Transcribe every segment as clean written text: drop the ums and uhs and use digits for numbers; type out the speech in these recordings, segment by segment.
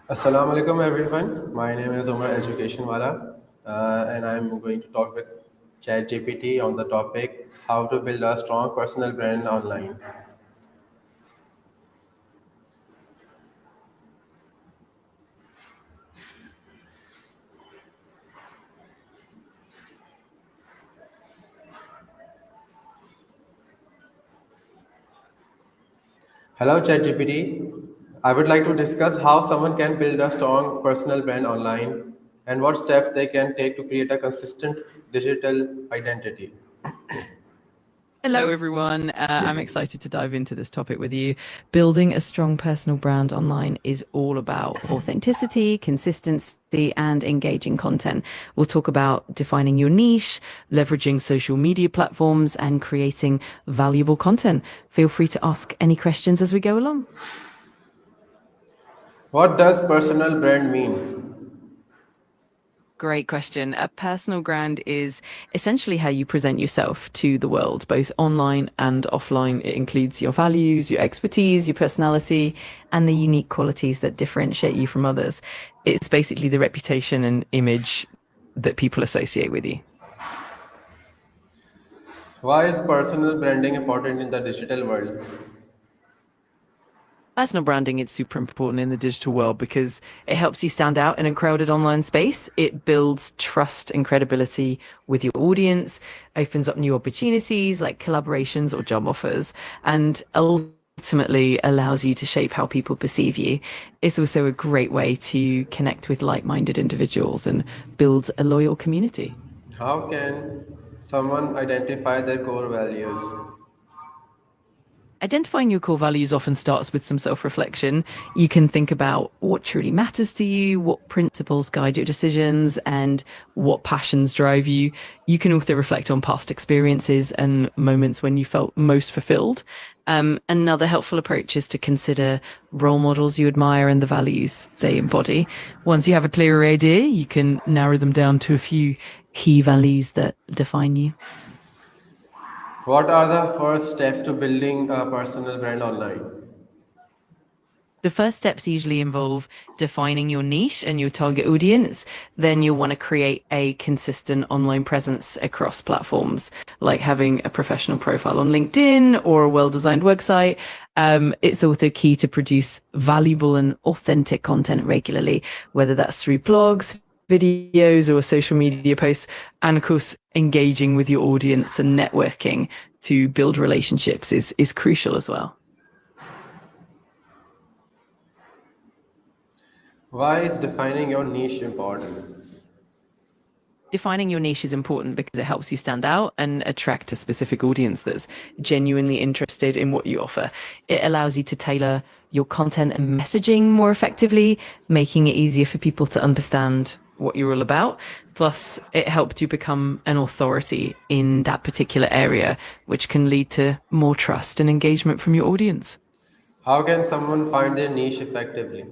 Assalamu alaikum everyone. My name is Umar Education Wala, and I'm going to talk with ChatGPT on the topic how to build a strong personal brand online. Hello ChatGPT. I would like to discuss how someone can build a strong personal brand online and what steps they can take to create a consistent digital identity. Hello, everyone. I'm excited to dive into this topic with you. Building a strong personal brand online is all about authenticity, consistency, and engaging content. We'll talk about defining your niche, leveraging social media platforms, and creating valuable content. Feel free to ask any questions as we go along. What does personal brand mean? Great question. A personal brand is essentially how you present yourself to the world, both online and offline. It includes your values, your expertise, your personality, and the unique qualities that differentiate you from others. It's basically the reputation and image that people associate with you. Why is personal branding important in the digital world? Personal branding is super important in the digital world because it helps you stand out in a crowded online space. It builds trust and credibility with your audience, opens up new opportunities like collaborations or job offers, and ultimately allows you to shape how people perceive you. It's also a great way to connect with like-minded individuals and build a loyal community. How can someone identify their core values? Identifying your core values often starts with some self reflection. You can think about what truly matters to you, what principles guide your decisions, and what passions drive you. You can also reflect on past experiences and moments when you felt most fulfilled. Another helpful approach is to consider role models you admire and the values they embody. Once you have a clearer idea, you can narrow them down to a few key values that define you. What are the first steps to building a personal brand online? The first steps usually involve defining your niche and your target audience. Then you'll want to create a consistent online presence across platforms, like having a professional profile on LinkedIn or a well-designed website. It's also key to produce valuable and authentic content regularly, whether that's through blogs, videos, or social media posts. And of course, engaging with your audience and networking to build relationships is crucial as well. Why is defining your niche important? Defining your niche is important because it helps you stand out and attract a specific audience that's genuinely interested in what you offer. It allows you to tailor your content and messaging more effectively, making it easier for people to understand what you're all about. Plus, it helped you become an authority in that particular area, which can lead to more trust and engagement from your audience. How can someone find their niche effectively?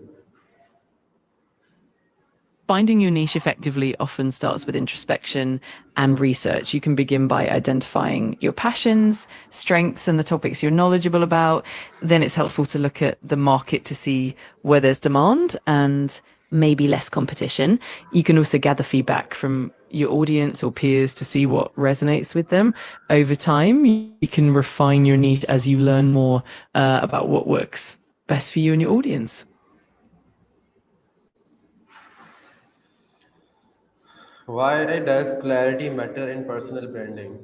Finding your niche effectively often starts with introspection and research. You can begin by identifying your passions, strengths, and the topics you're knowledgeable about. Then it's helpful to look at the market to see where there's demand and maybe less competition. You can also gather feedback from your audience or peers to see what resonates with them. Over time, you can refine your niche as you learn more about what works best for you and your audience. Why does clarity matter in personal branding?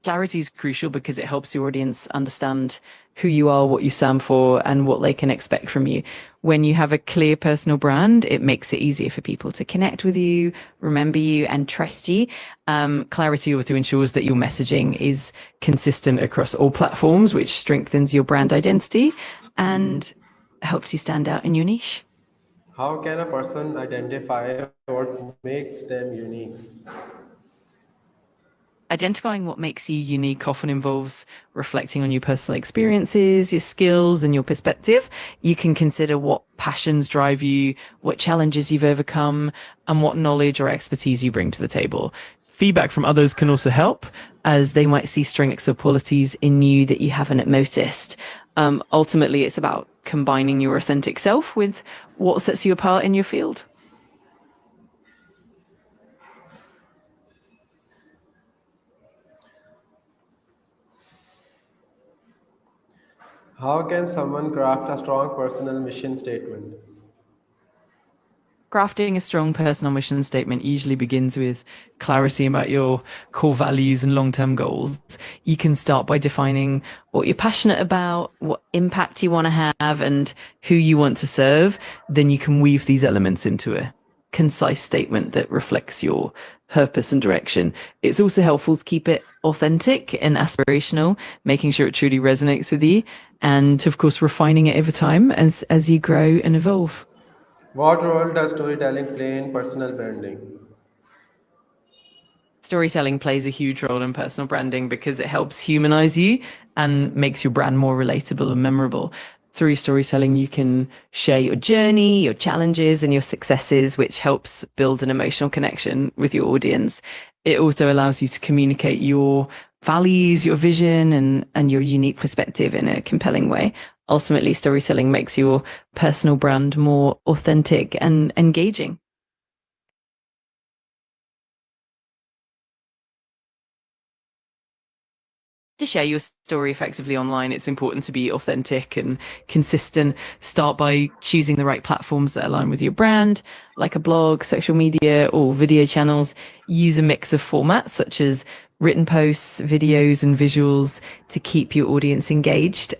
Clarity is crucial because it helps your audience understand who you are, what you stand for, and what they can expect from you. When you have a clear personal brand, it makes it easier for people to connect with you, remember you, and trust you. Clarity also ensures that your messaging is consistent across all platforms, which strengthens your brand identity and helps you stand out in your niche. How can a person identify what makes them unique? Identifying what makes you unique often involves reflecting on your personal experiences, your skills, and your perspective. You can consider what passions drive you, what challenges you've overcome, and what knowledge or expertise you bring to the table. Feedback from others can also help, as they might see strengths or qualities in you that you haven't noticed. Ultimately, it's about combining your authentic self with what sets you apart in your field. How can someone craft a strong personal mission statement? Crafting a strong personal mission statement usually begins with clarity about your core values and long term goals. You can start by defining what you're passionate about, what impact you want to have, and who you want to serve. Then you can weave these elements into a concise statement that reflects your purpose and direction. It's also helpful to keep it authentic and aspirational, making sure it truly resonates with you, and of course, refining it over time as you grow and evolve. What role does storytelling play in personal branding? Storytelling plays a huge role in personal branding because it helps humanize you and makes your brand more relatable and memorable. Through storytelling, you can share your journey, your challenges, and your successes, which helps build an emotional connection with your audience. It also allows you to communicate your values, your vision, and your unique perspective in a compelling way. Ultimately, storytelling makes your personal brand more authentic and engaging. To share your story effectively online, it's important to be authentic and consistent. Start by choosing the right platforms that align with your brand, like a blog, social media, or video channels. Use a mix of formats such as written posts, videos, and visuals to keep your audience engaged.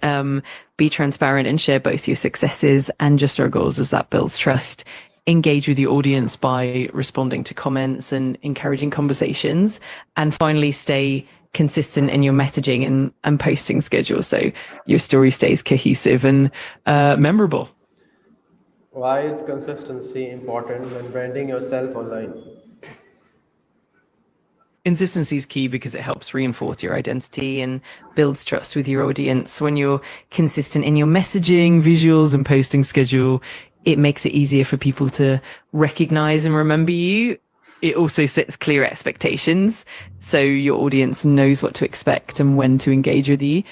Be transparent and share both your successes and your struggles, as that builds trust. Engage with your audience by responding to comments and encouraging conversations. And finally, stay consistent in your messaging and posting schedule so your story stays cohesive and memorable. Why is consistency important when branding yourself online? Consistency is key because it helps reinforce your identity and builds trust with your audience. When you're consistent in your messaging, visuals, and posting schedule, it makes it easier for people to recognize and remember you. It also sets clear expectations so your audience knows what to expect and when to engage with you.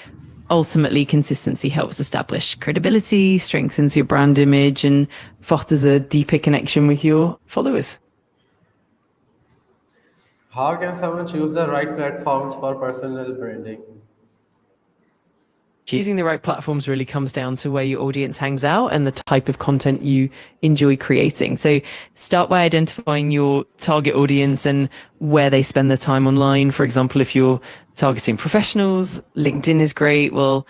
Ultimately, consistency helps establish credibility, strengthens your brand image, and fosters a deeper connection with your followers. How can someone choose the right platforms for personal branding? Choosing the right platforms really comes down to where your audience hangs out and the type of content you enjoy creating. So start by identifying your target audience and where they spend their time online. For example, if you're targeting professionals, LinkedIn is great. Well,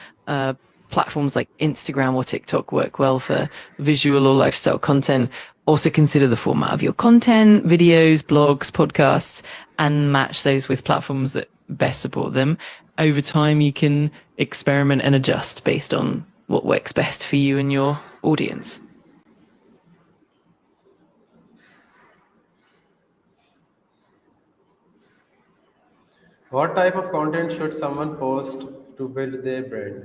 platforms like Instagram or TikTok work well for visual or lifestyle content. Also consider the format of your content, videos, blogs, podcasts, and match those with platforms that best support them. Over time, you can experiment and adjust based on what works best for you and your audience. What type of content should someone post to build their brand?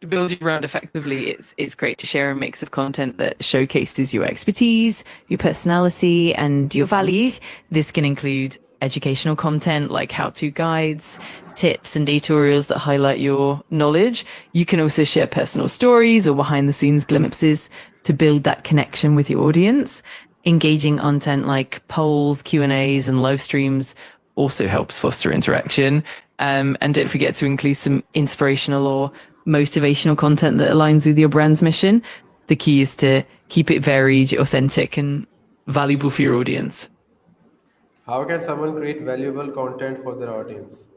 To build your brand effectively, it's great to share a mix of content that showcases your expertise, your personality, and your values. This can include educational content like how-to guides, tips, and tutorials that highlight your knowledge. You can also share personal stories or behind-the-scenes glimpses to build that connection with your audience. Engaging content like polls, Q&As, and live streams also helps foster interaction. And don't forget to include some inspirational or motivational content that aligns with your brand's mission. The key is to keep it varied, authentic, and valuable for your audience. How can someone create valuable content for their audience?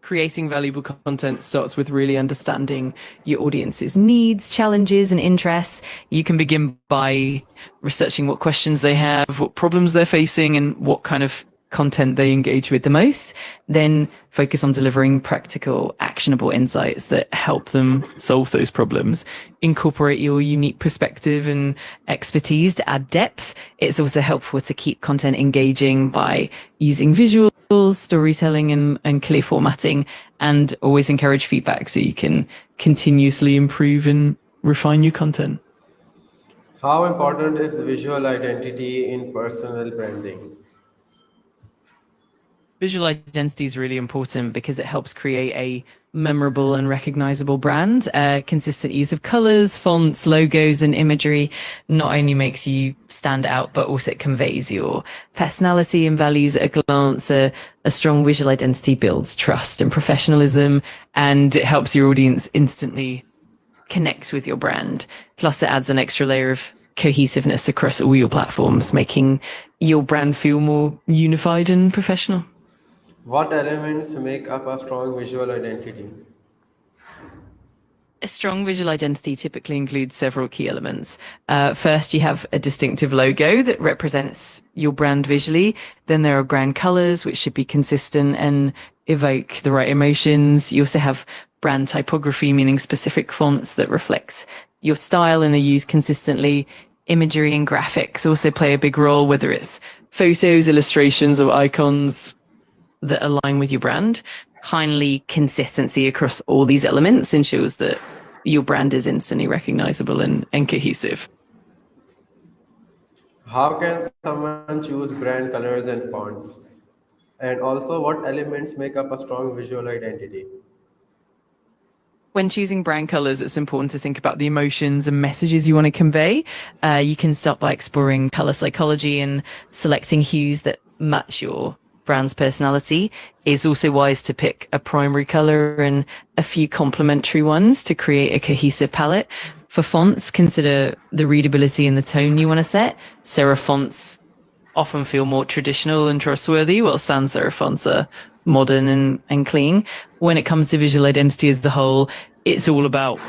Creating valuable content starts with really understanding your audience's needs, challenges, and interests. You can begin by researching what questions they have, what problems they're facing, and what kind of content they engage with the most. Then focus on delivering practical, actionable insights that help them solve those problems. Incorporate your unique perspective and expertise to add depth. It's also helpful to keep content engaging by using visuals, storytelling, and clear formatting, and always encourage feedback so you can continuously improve and refine your content. How important is visual identity in personal branding? Visual identity is really important because it helps create a memorable and recognizable brand. Consistent use of colors, fonts, logos, and imagery not only makes you stand out, but also it conveys your personality and values at a glance. A strong visual identity builds trust and professionalism, and it helps your audience instantly connect with your brand. Plus, it adds an extra layer of cohesiveness across all your platforms, making your brand feel more unified and professional. What elements make up a strong visual identity? A strong visual identity typically includes several key elements. First, you have a distinctive logo that represents your brand visually. Then there are brand colors, which should be consistent and evoke the right emotions. You also have brand typography, meaning specific fonts that reflect your style and are used consistently. Imagery and graphics also play a big role, whether it's photos, illustrations, or icons that align with your brand. Finally, consistency across all these elements ensures that your brand is instantly recognizable and cohesive. How can someone choose brand colors and fonts? And also, what elements make up a strong visual identity? When choosing brand colors, it's important to think about the emotions and messages you want to convey. You can start by exploring color psychology and selecting hues that match your brand's personality. It's also wise to pick a primary color and a few complementary ones to create a cohesive palette. For fonts, consider the readability and the tone you want to set. Serif fonts often feel more traditional and trustworthy, while sans serif fonts are modern and clean. When it comes to visual identity as a whole, it's all about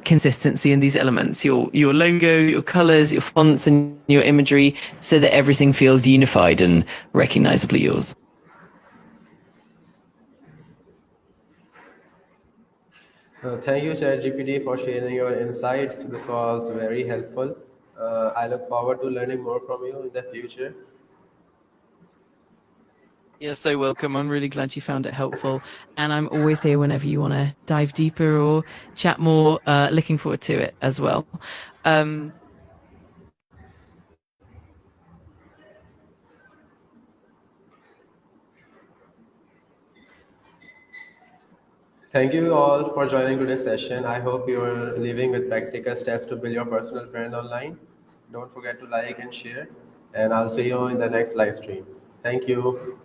consistency in these elements, your logo, your colors, your fonts, and your imagery, so that everything feels unified and recognizably yours. Thank you, ChatGPT, for sharing your insights. This was very helpful. I look forward to learning more from you in the future. You're so welcome. I'm really glad you found it helpful. And I'm always here whenever you want to dive deeper or chat more. Looking forward to it as well. Um, Thank you all for joining today's session. I hope you are leaving with practical steps to build your personal brand online. Don't forget to like and share, and I'll see you in the next live stream. Thank you.